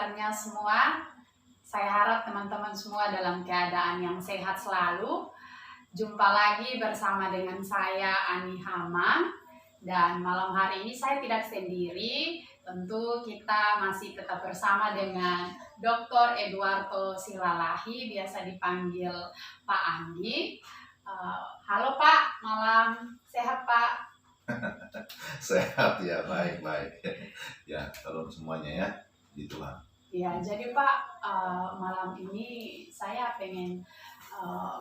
pendengarnya semua. Saya harap teman-teman semua dalam keadaan yang sehat selalu. Jumpa lagi bersama dengan saya Ani Hamam. Dan malam hari ini saya tidak sendiri. Tentu kita masih tetap bersama dengan Dr. Eduardo Silalahi, biasa dipanggil Pak Andi. Halo Pak, malam sehat Pak? Sehat ya, baik-baik. Ya, tolong semuanya ya, di Tuhan. Ya, jadi Pak, malam ini saya pengen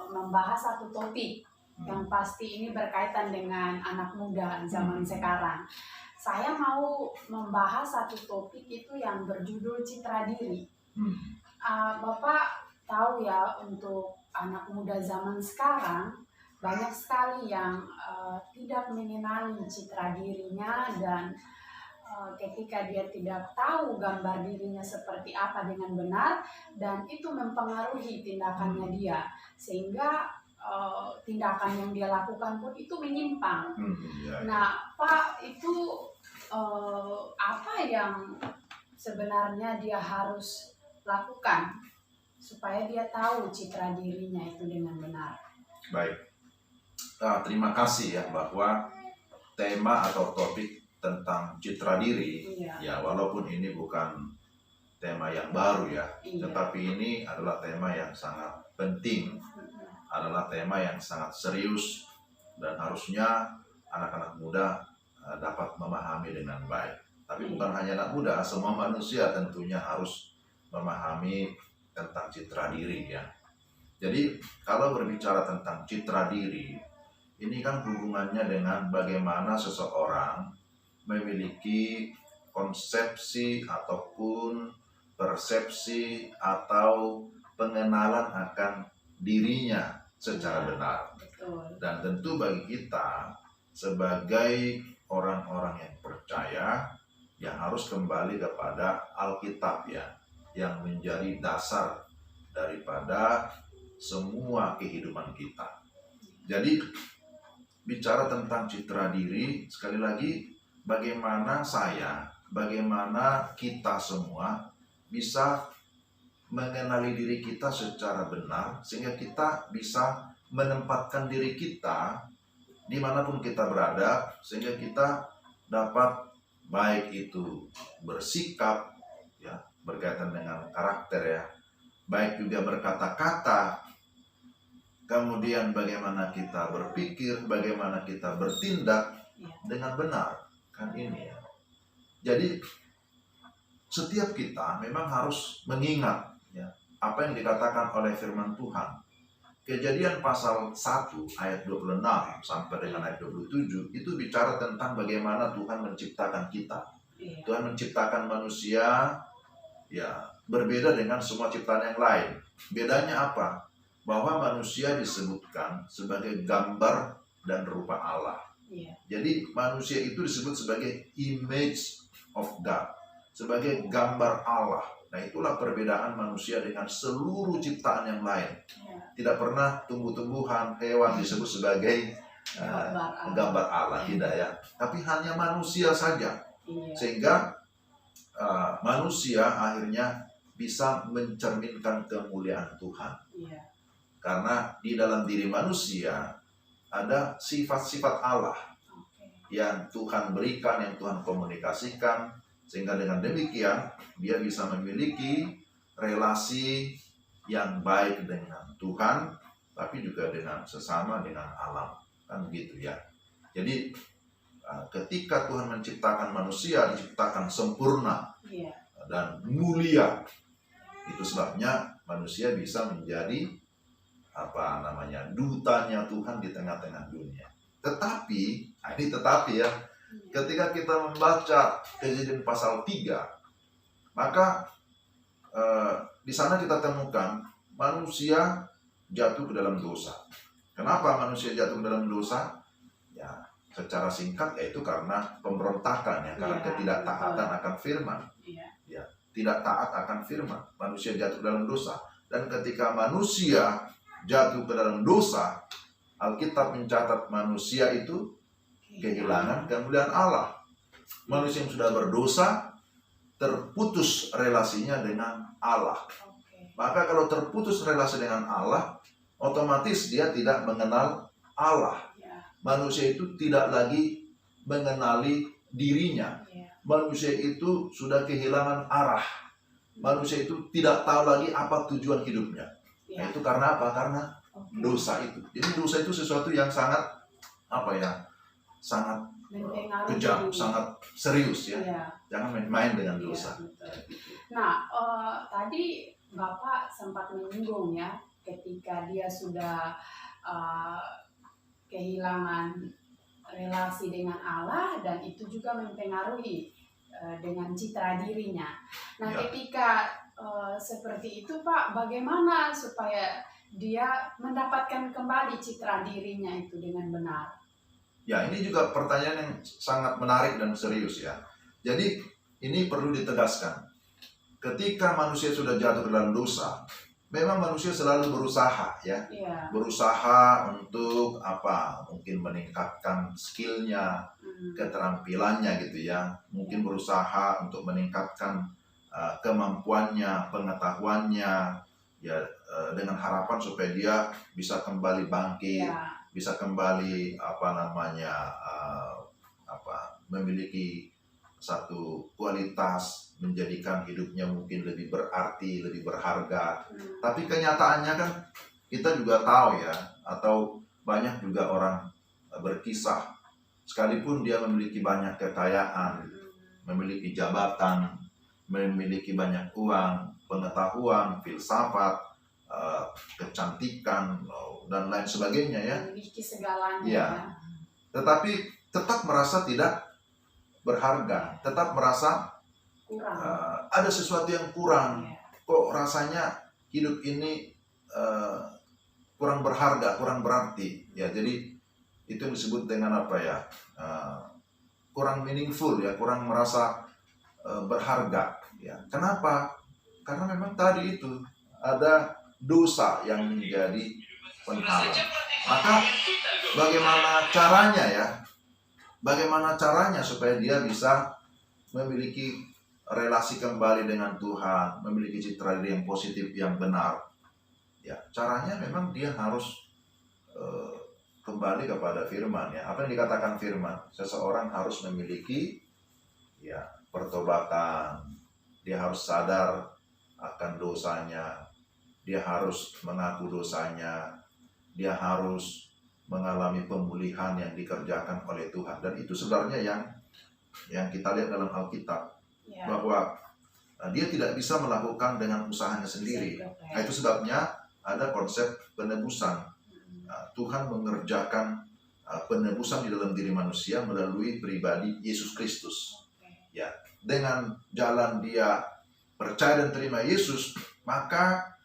membahas satu topik yang pasti ini berkaitan dengan anak muda zaman sekarang. Saya mau membahas satu topik itu yang berjudul citra diri. Bapak tahu ya, untuk anak muda zaman sekarang banyak sekali yang tidak mengenali citra dirinya, dan ketika dia tidak tahu gambar dirinya seperti apa dengan benar, dan itu mempengaruhi tindakannya dia, sehingga tindakan yang dia lakukan pun itu menyimpang. Nah Pak, itu apa yang sebenarnya dia harus lakukan supaya dia tahu citra dirinya itu dengan benar? Baik. Terima kasih ya, bahwa tema atau topik tentang citra diri, ya walaupun ini bukan tema yang baru ya, tetapi ini adalah tema yang sangat penting, adalah tema yang sangat serius, dan harusnya anak-anak muda dapat memahami dengan baik. Tapi bukan hanya anak muda, semua manusia tentunya harus memahami tentang citra diri ya. Jadi kalau berbicara tentang citra diri, ini kan hubungannya dengan bagaimana seseorang memiliki konsepsi ataupun persepsi atau pengenalan akan dirinya secara benar. Dan tentu bagi kita sebagai orang-orang yang percaya, yang harus kembali kepada Alkitab ya, yang menjadi dasar daripada semua kehidupan kita. Jadi bicara tentang citra diri, sekali lagi, bagaimana bagaimana kita semua bisa mengenali diri kita secara benar, sehingga kita bisa menempatkan diri kita dimanapun kita berada, sehingga kita dapat baik itu bersikap ya, berkaitan dengan karakter ya, baik juga berkata-kata, kemudian bagaimana kita berpikir, bagaimana kita bertindak dengan benar, kan ini ya. Jadi setiap kita memang harus mengingat ya, apa yang dikatakan oleh firman Tuhan. Kejadian pasal 1 ayat 26 sampai dengan ayat 27 itu bicara tentang bagaimana Tuhan menciptakan kita. Tuhan menciptakan manusia ya, berbeda dengan semua ciptaan yang lain. Bedanya apa? Bahwa manusia disebutkan sebagai gambar dan rupa Allah. Jadi manusia itu disebut sebagai image of God, sebagai gambar Allah. Nah, itulah perbedaan manusia dengan seluruh ciptaan yang lain. Tidak pernah tumbuh-tumbuhan, hewan disebut sebagai gambar Allah, tidak ya. Tapi hanya manusia saja. Sehingga manusia akhirnya bisa mencerminkan kemuliaan Tuhan. Karena di dalam diri manusia ada sifat-sifat Allah yang Tuhan berikan, yang Tuhan komunikasikan, sehingga dengan demikian dia bisa memiliki relasi yang baik dengan Tuhan, tapi juga dengan sesama, dengan alam, kan begitu ya. Jadi ketika Tuhan menciptakan manusia, diciptakan sempurna dan mulia, itu sebabnya manusia bisa menjadi dutanya Tuhan di tengah-tengah dunia. Tetapi, ini tetapi ya, ketika kita membaca Kejadian pasal 3, maka di sana kita temukan manusia jatuh ke dalam dosa. Kenapa manusia jatuh ke dalam dosa? Ya, secara singkat yaitu karena pemberontakan ya, karena ketidaktaatan akan firman. Ya, tidak taat akan firman. Manusia jatuh ke dalam dosa. Dan ketika manusia jatuh ke dalam dosa, Alkitab mencatat manusia itu kehilangan kemuliaan Allah. Manusia yang sudah berdosa terputus relasinya dengan Allah. Maka kalau terputus relasi dengan Allah, otomatis dia tidak mengenal Allah. Manusia itu tidak lagi mengenali dirinya. Manusia itu sudah kehilangan arah. Manusia itu tidak tahu lagi apa tujuan hidupnya. Nah, itu karena apa? Karena dosa itu. Jadi dosa itu sesuatu yang sangat sangat kejam, sangat serius ya. Jangan main-main dengan dosa. Nah, tadi Bapak sempat menyinggung ya, ketika dia sudah kehilangan relasi dengan Allah, dan itu juga mempengaruhi dengan citra dirinya. Nah, ketika seperti itu Pak, bagaimana supaya dia mendapatkan kembali citra dirinya itu dengan benar? Ya, ini juga pertanyaan yang sangat menarik dan serius ya. Jadi ini perlu ditegaskan. Ketika manusia sudah jatuh ke dalam dosa, memang manusia selalu berusaha ya. Berusaha untuk mungkin meningkatkan skillnya, keterampilannya gitu ya. Mungkin berusaha untuk meningkatkan kemampuannya, pengetahuannya ya, dengan harapan supaya dia bisa kembali bangkit, bisa kembali memiliki satu kualitas, menjadikan hidupnya mungkin lebih berarti, lebih berharga. Tapi kenyataannya kan kita juga tahu ya, atau banyak juga orang berkisah, sekalipun dia memiliki banyak kekayaan, memiliki jabatan, memiliki banyak uang, pengetahuan, filsafat, kecantikan, dan lain sebagainya ya. Memiliki segalanya. Ya. Tetapi tetap merasa tidak berharga, tetap merasa ada sesuatu yang kurang. Kok rasanya hidup ini kurang berharga, kurang berarti. Ya, jadi itu disebut dengan kurang meaningful ya, kurang merasa berharga. Ya, kenapa? Karena memang tadi itu ada dosa yang menjadi penghalang. Maka bagaimana caranya ya? Bagaimana caranya supaya dia bisa memiliki relasi kembali dengan Tuhan, memiliki citra diri yang positif, yang benar? Ya, caranya memang dia harus kembali kepada firman ya. Apa yang dikatakan firman? Seseorang harus memiliki ya pertobatan. Dia harus sadar akan dosanya. Dia harus mengaku dosanya. Dia harus mengalami pemulihan yang dikerjakan oleh Tuhan. Dan itu sebenarnya yang kita lihat dalam Alkitab, bahwa dia tidak bisa melakukan dengan usahanya sendiri. Nah, itu sebabnya ada konsep penebusan. Tuhan mengerjakan penebusan di dalam diri manusia melalui pribadi Yesus Kristus. Ya, dengan jalan dia percaya dan terima Yesus, maka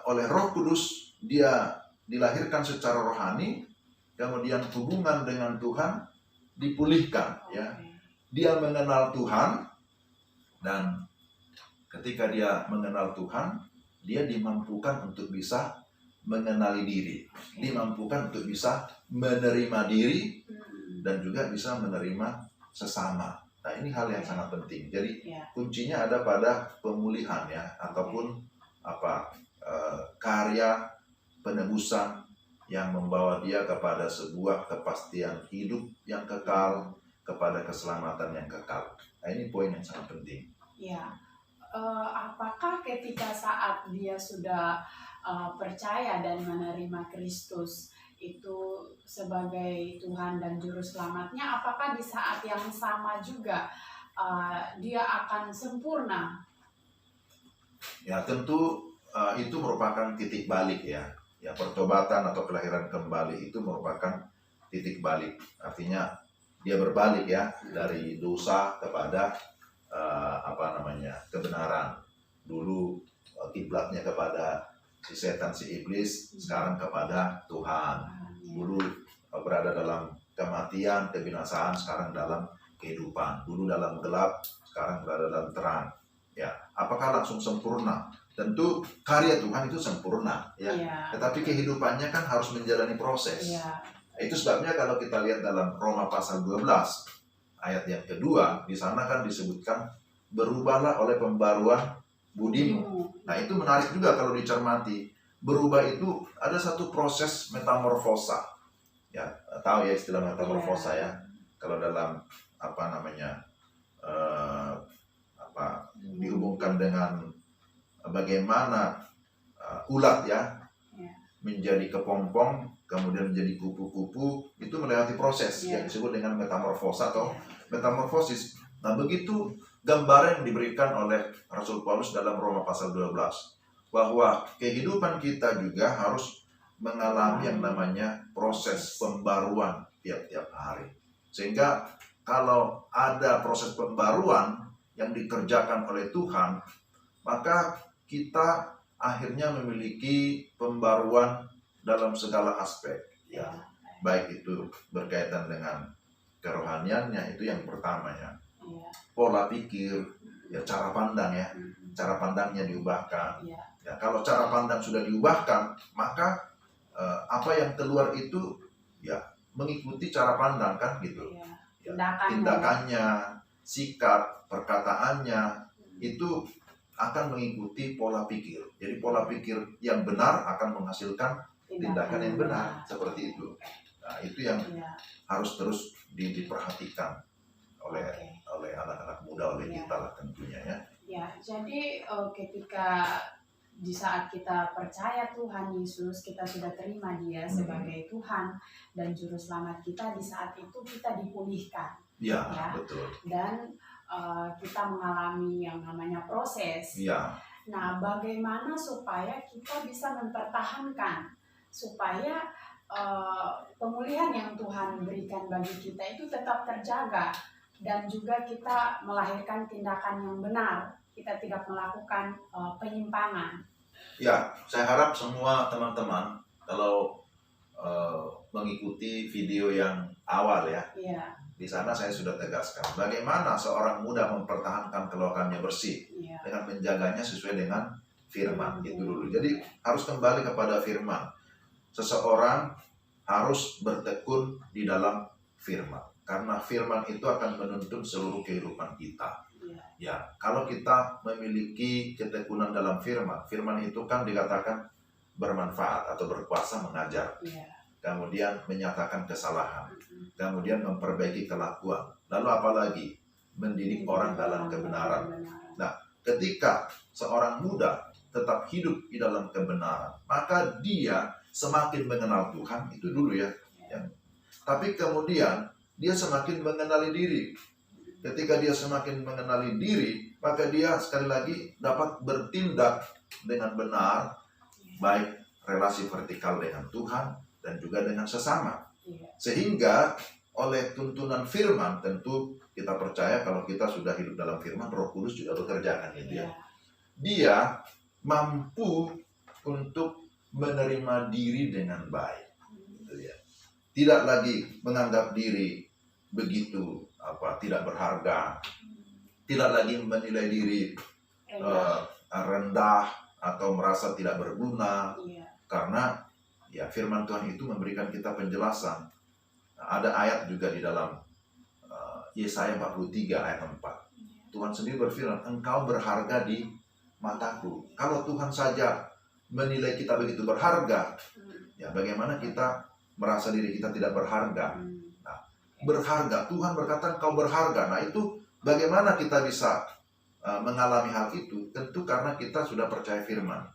oleh Roh Kudus dia dilahirkan secara rohani, kemudian hubungan dengan Tuhan dipulihkan ya. Dia mengenal Tuhan, dan ketika dia mengenal Tuhan, dia dimampukan untuk bisa mengenali diri, dimampukan untuk bisa menerima diri, dan juga bisa menerima sesama. Nah, ini hal yang sangat penting. Jadi kuncinya ada pada pemulihan ya, ataupun karya penebusan yang membawa dia kepada sebuah kepastian hidup yang kekal, kepada keselamatan yang kekal. Nah, ini poin yang sangat penting. Ya, apakah ketika saat dia sudah percaya dan menerima Kristus itu sebagai Tuhan dan Juru Selamatnya, apakah di saat yang sama juga dia akan sempurna? Ya, tentu itu merupakan titik balik ya. Ya, pertobatan atau kelahiran kembali itu merupakan titik balik. Artinya dia berbalik ya, dari dosa kepada kebenaran. Dulu kiblatnya kepada si setan, si iblis, sekarang kepada Tuhan. Dulu berada dalam kematian, kebinasaan, sekarang dalam kehidupan. Dulu dalam gelap, sekarang berada dalam terang. Ya, apakah langsung sempurna? Tentu karya Tuhan itu sempurna ya. Tetapi kehidupannya kan harus menjalani proses. Itu sebabnya kalau kita lihat dalam Roma pasal 12 ayat yang kedua, di sana kan disebutkan berubahlah oleh pembaruan budimu. Nah, itu menarik juga kalau dicermati. Berubah itu ada satu proses metamorfosa. Ya, tahu ya istilah metamorfosa ya. Kalau dalam dihubungkan dengan bagaimana ulat ya menjadi kepompong, kemudian menjadi kupu-kupu, itu melewati proses yang disebut dengan metamorfosa atau metamorfosis. Nah, begitu gambaran yang diberikan oleh Rasul Paulus dalam Roma pasal 12, bahwa kehidupan kita juga harus mengalami yang namanya proses pembaruan tiap-tiap hari. Sehingga kalau ada proses pembaruan yang dikerjakan oleh Tuhan, maka kita akhirnya memiliki pembaruan dalam segala aspek. Ya, baik itu berkaitan dengan kerohaniannya, itu yang pertama ya. Pola pikir, ya, cara pandang ya. Cara pandangnya diubahkan. Ya, kalau cara pandang sudah diubahkan, maka apa yang keluar itu ya mengikuti cara pandang kan gitu. Ya, tindakannya, sikap, perkataannya itu akan mengikuti pola pikir. Jadi pola pikir yang benar akan menghasilkan tindakan yang benar, seperti itu. Nah, itu yang harus terus diperhatikan oleh anak-anak muda, oleh kita lah tentunya ya. Ya, jadi ketika di saat kita percaya Tuhan Yesus, kita sudah terima Dia sebagai Tuhan dan Juru Selamat kita, di saat itu kita dipulihkan. Ya, betul. Dan kita mengalami yang namanya proses. Ya. Nah, bagaimana supaya kita bisa mempertahankan, supaya pemulihan yang Tuhan berikan bagi kita itu tetap terjaga, dan juga kita melahirkan tindakan yang benar, kita tidak melakukan penyimpangan. Ya, saya harap semua teman-teman kalau mengikuti video yang awal ya. Di sana saya sudah tegaskan bagaimana seorang muda mempertahankan keluarganya bersih dengan menjaganya sesuai dengan firman itu dulu. Jadi harus kembali kepada firman. Seseorang harus bertekun di dalam firman, karena firman itu akan menuntun seluruh kehidupan kita. Ya, kalau kita memiliki ketekunan dalam firman, firman itu kan dikatakan bermanfaat atau berkuasa mengajar. Kemudian menyatakan kesalahan, kemudian memperbaiki kelakuan, lalu apalagi mendidik orang dalam kebenaran. Nah, ketika seorang muda tetap hidup di dalam kebenaran, maka dia semakin mengenal Tuhan, itu dulu ya. Tapi kemudian dia semakin mengenali diri. Ketika dia semakin mengenali diri, maka dia sekali lagi dapat bertindak dengan benar, baik relasi vertikal dengan Tuhan dan juga dengan sesama. Sehingga oleh tuntunan firman, tentu kita percaya kalau kita sudah hidup dalam firman, Roh Kudus juga bekerja kan gitu ya. Dia mampu untuk menerima diri dengan baik. Gitu ya. Tidak lagi menganggap diri begitu tidak berharga, tidak lagi menilai diri rendah atau merasa tidak berguna, karena ya firman Tuhan itu memberikan kita penjelasan. Ada ayat juga di dalam Yesaya 43 ayat 4. Tuhan sendiri berfirman, engkau berharga di mataku. Kalau Tuhan saja menilai kita begitu berharga, ya bagaimana kita merasa diri kita tidak berharga? Nah, berharga, Tuhan berkata engkau berharga. Nah, itu bagaimana kita bisa mengalami hal itu? Tentu karena kita sudah percaya firman.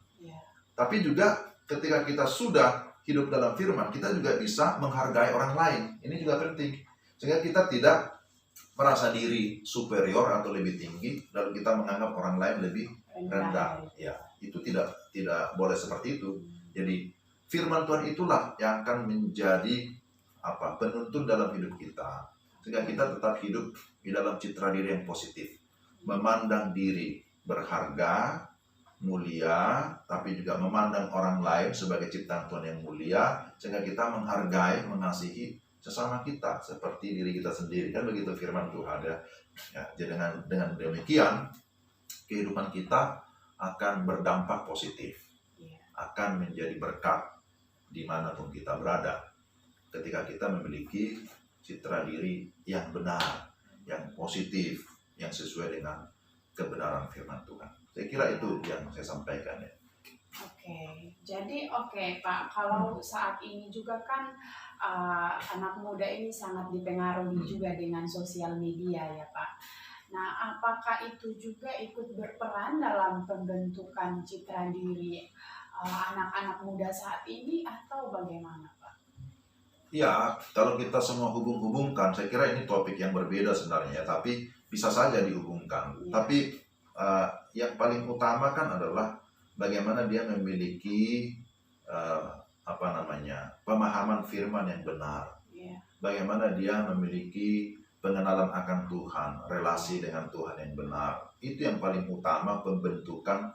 Tapi juga ketika kita sudah hidup dalam firman, kita juga bisa menghargai orang lain. Ini juga penting. Sehingga kita tidak merasa diri superior atau lebih tinggi, lalu kita menganggap orang lain lebih rendah. Ya, itu tidak boleh seperti itu. Jadi firman Tuhan itulah yang akan menjadi penuntun dalam hidup kita. Sehingga kita tetap hidup di dalam citra diri yang positif. Memandang diri berharga, mulia, tapi juga memandang orang lain sebagai ciptaan Tuhan yang mulia, sehingga kita menghargai, mengasihi sesama kita seperti diri kita sendiri. Kan begitu firman Tuhan ya. Jadi dengan demikian kehidupan kita akan berdampak positif, akan menjadi berkat dimanapun kita berada. Ketika kita memiliki citra diri yang benar, yang positif, yang sesuai dengan kebenaran firman Tuhan. Saya kira itu yang saya sampaikan ya. Jadi Pak, kalau saat ini juga kan anak muda ini sangat dipengaruhi juga dengan sosial media ya Pak. Nah, apakah itu juga ikut berperan dalam pembentukan citra diri anak-anak muda saat ini atau bagaimana Pak? Ya, kalau kita semua hubung-hubungkan, saya kira ini topik yang berbeda sebenarnya, tapi bisa saja dihubungkan. Tapi yang paling utama kan adalah bagaimana dia memiliki pemahaman firman yang benar. Bagaimana dia memiliki pengenalan akan Tuhan, relasi dengan Tuhan yang benar. Itu yang paling utama, pembentukan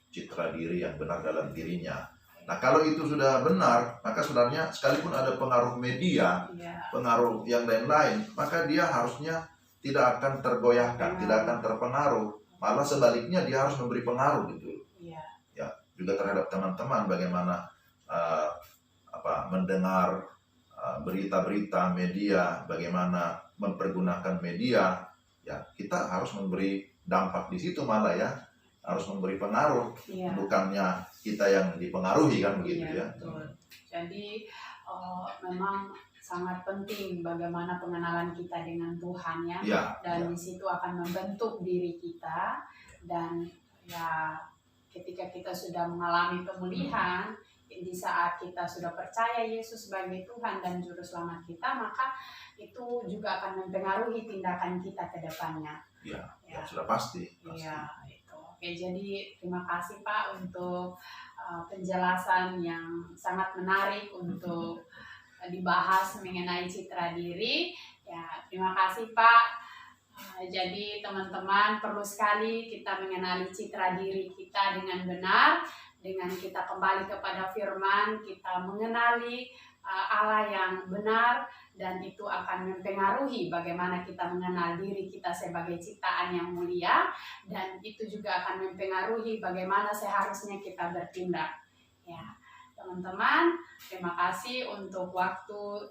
citra diri yang benar dalam dirinya. Nah, kalau itu sudah benar, maka sebenarnya sekalipun ada pengaruh media, pengaruh yang lain-lain, maka dia harusnya tidak akan tergoyahkan, tidak akan terpengaruh. Malah sebaliknya dia harus memberi pengaruh gitu. Ya, juga terhadap teman-teman bagaimana mendengar berita-berita media, bagaimana mempergunakan media. Ya, kita harus memberi dampak di situ malah ya. Harus memberi pengaruh, bukannya kita yang dipengaruhi kan begitu ya. Betul. Jadi memang sangat penting bagaimana pengenalan kita dengan Tuhan dan di situ akan membentuk diri kita dan ya ketika kita sudah mengalami pemulihan, di saat kita sudah percaya Yesus sebagai Tuhan dan Juru Selamat kita, maka itu juga akan mempengaruhi tindakan kita ke depannya. Ya, sudah pasti. Oke, jadi terima kasih Pak untuk penjelasan yang sangat menarik untuk dibahas mengenai citra diri. Ya, terima kasih Pak. Jadi teman-teman perlu sekali kita mengenali citra diri kita dengan benar, dengan kita kembali kepada firman, kita mengenali Allah yang benar, dan itu akan mempengaruhi bagaimana kita mengenal diri kita sebagai ciptaan yang mulia, dan itu juga akan mempengaruhi bagaimana seharusnya kita bertindak. Ya, teman-teman, terima kasih untuk waktu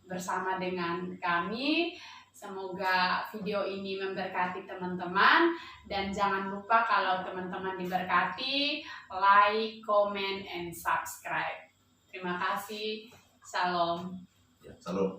bersama dengan kami. Semoga video ini memberkati teman-teman, dan jangan lupa kalau teman-teman diberkati, like, comment, and subscribe. Terima kasih. Shalom. Shalom.